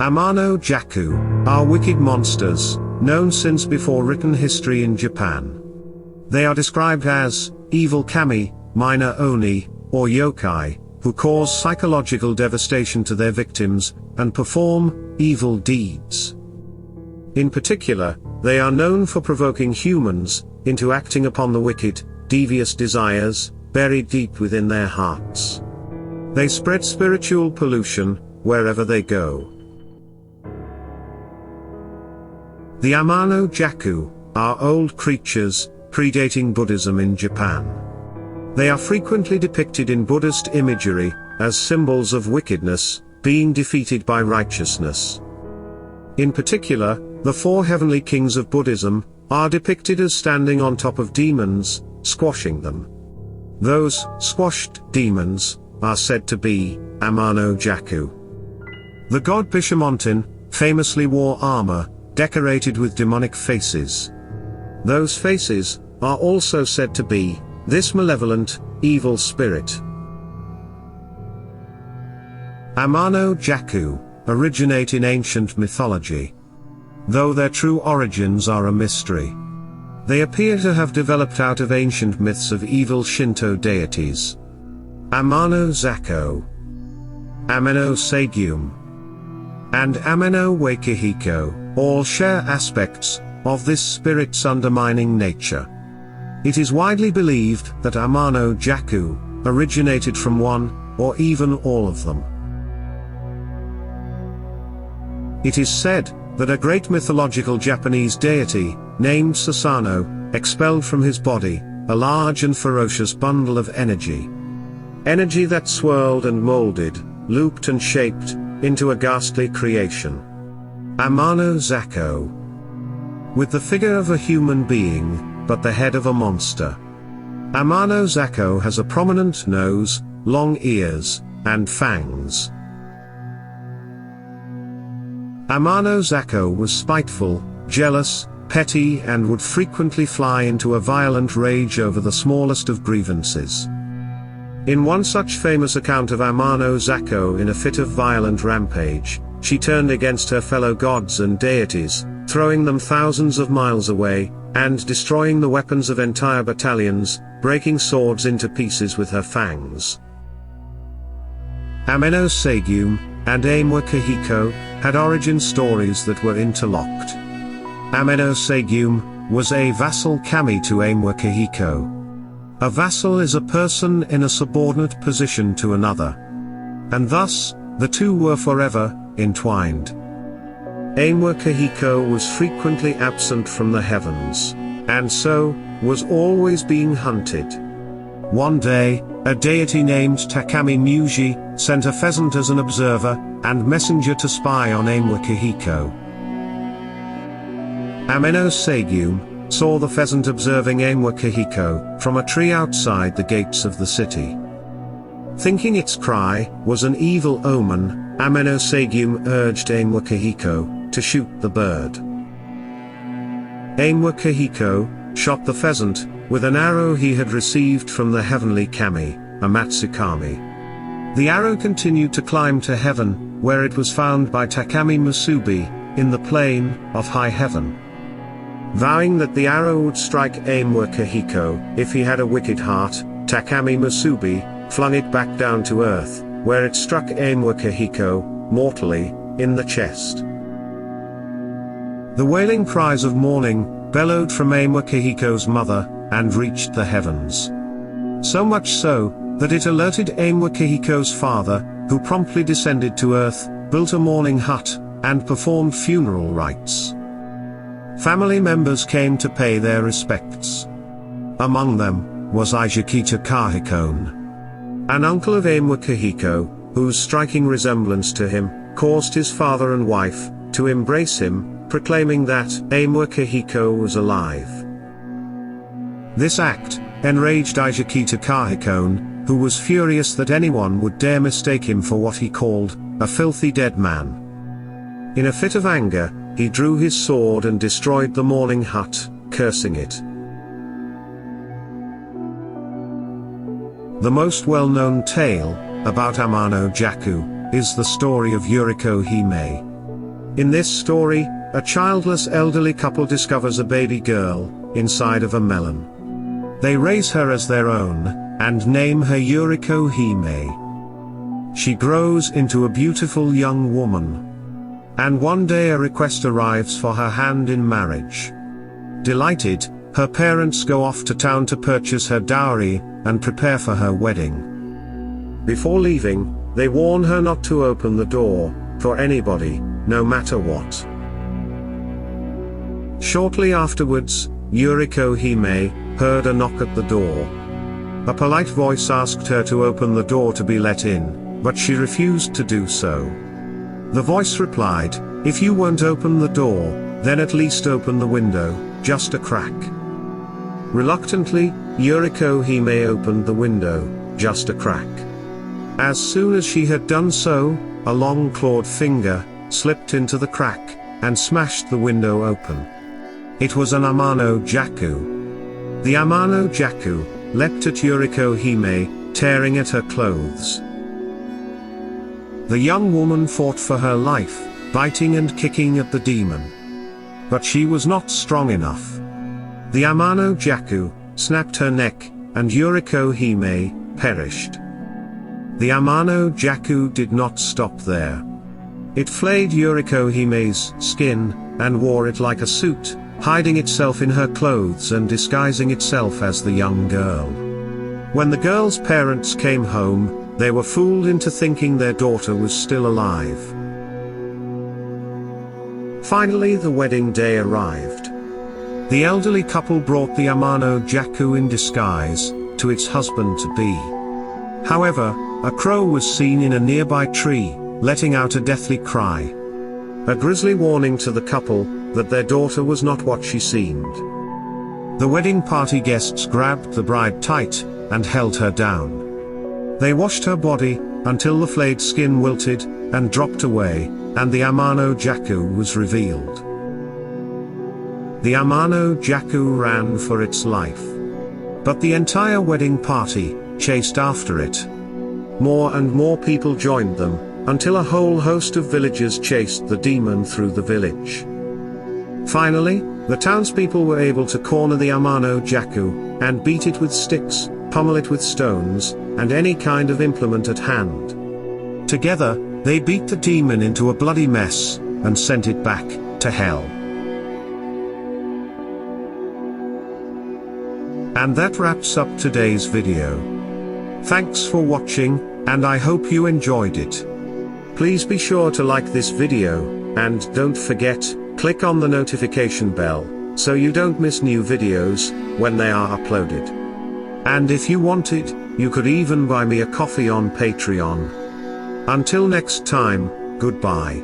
Amanojaku are wicked monsters, known since before written history in Japan. They are described as evil kami, minor oni, or yokai, who cause psychological devastation to their victims, and perform evil deeds. In particular, they are known for provoking humans into acting upon the wicked, devious desires buried deep within their hearts. They spread spiritual pollution wherever they go. The Amanojaku are old creatures, predating Buddhism in Japan. They are frequently depicted in Buddhist imagery as symbols of wickedness being defeated by righteousness. In particular, the four heavenly kings of Buddhism are depicted as standing on top of demons, squashing them. Those squashed demons are said to be Amanojaku. The god Bishamontin famously wore armor decorated with demonic faces. Those faces are also said to be this malevolent, evil spirit. Amanojaku originate in ancient mythology, though their true origins are a mystery. They appear to have developed out of ancient myths of evil Shinto deities. Amanojaku, Amanosagyum, and Amanojaku all share aspects of this spirit's undermining nature. It is widely believed that Amanojaku originated from one, or even all of them. It is said that a great mythological Japanese deity, named Susanoo, expelled from his body a large and ferocious bundle of energy. Energy that swirled and molded, looped and shaped, into a ghastly creation. Amanojaku. With the figure of a human being, but the head of a monster. Amanojaku has a prominent nose, long ears, and fangs. Amanojaku was spiteful, jealous, petty, and would frequently fly into a violent rage over the smallest of grievances. In one such famous account of Amanojaku, in a fit of violent rampage, she turned against her fellow gods and deities, throwing them thousands of miles away, and destroying the weapons of entire battalions, breaking swords into pieces with her fangs. Amanosagyum and Amanjaku had origin stories that were interlocked. Amanosagyum was a vassal kami to Amanjaku. A vassal is a person in a subordinate position to another. And thus, the two were forever entwined. Amanjaku was frequently absent from the heavens, and so was always being hunted. One day, a deity named Takami Muji sent a pheasant as an observer and messenger to spy on Amanjaku. Amanosagyum saw the pheasant observing Amanjaku from a tree outside the gates of the city. Thinking its cry was an evil omen, Amanosagyum urged Amanjaku to shoot the bird. Amanjaku shot the pheasant with an arrow he had received from the heavenly kami, Amatsukami. The arrow continued to climb to heaven, where it was found by Takami Musubi, in the plane of high heaven. Vowing that the arrow would strike Amanjaku if he had a wicked heart, Takami Musubi flung it back down to earth, where it struck Amanjaku mortally in the chest. The wailing cries of mourning bellowed from Amanjaku's mother and reached the heavens. So much so that it alerted Amanjaku's father, who promptly descended to earth, built a mourning hut, and performed funeral rites. Family members came to pay their respects. Among them was Ijikita Kahikone, an uncle of Amanjaku, whose striking resemblance to him caused his father and wife to embrace him, proclaiming that Amanjaku was alive. This act enraged Ijikita Kahikone, who was furious that anyone would dare mistake him for what he called a filthy dead man. In a fit of anger, he drew his sword and destroyed the mourning hut, cursing it. The most well-known tale about Amanojaku is the story of Yuriko Hime. In this story, a childless elderly couple discovers a baby girl inside of a melon. They raise her as their own, and name her Yuriko Hime. She grows into a beautiful young woman. And one day a request arrives for her hand in marriage. Delighted, her parents go off to town to purchase her dowry and prepare for her wedding. Before leaving, they warn her not to open the door for anybody, no matter what. Shortly afterwards, Yuriko Hime heard a knock at the door. A polite voice asked her to open the door to be let in, but she refused to do so. The voice replied, "If you won't open the door, then at least open the window, just a crack." Reluctantly, Yuriko Hime opened the window, just a crack. As soon as she had done so, a long clawed finger slipped into the crack and smashed the window open. It was an Amanojaku. The Amanojaku leapt at Yuriko Hime, tearing at her clothes. The young woman fought for her life, biting and kicking at the demon. But she was not strong enough. The Amanojaku snapped her neck, and Yuriko Hime perished. The Amanojaku did not stop there. It flayed Yuriko Hime's skin, and wore it like a suit, hiding itself in her clothes and disguising itself as the young girl. When the girl's parents came home, they were fooled into thinking their daughter was still alive. Finally, the wedding day arrived. The elderly couple brought the Amanojaku in disguise to its husband-to-be. However, a crow was seen in a nearby tree, letting out a deathly cry. A grisly warning to the couple that their daughter was not what she seemed. The wedding party guests grabbed the bride tight and held her down. They washed her body until the flayed skin wilted and dropped away, and the Amanojaku was revealed. The Amanojaku ran for its life. But the entire wedding party chased after it. More and more people joined them, until a whole host of villagers chased the demon through the village. Finally, the townspeople were able to corner the Amanojaku, and beat it with sticks, pummel it with stones, and any kind of implement at hand. Together, they beat the demon into a bloody mess, and sent it back to hell. And that wraps up today's video. Thanks for watching, and I hope you enjoyed it. Please be sure to like this video, and don't forget, click on the notification bell, so you don't miss new videos when they are uploaded. And if you wanted, you could even buy me a coffee on Patreon. Until next time, goodbye.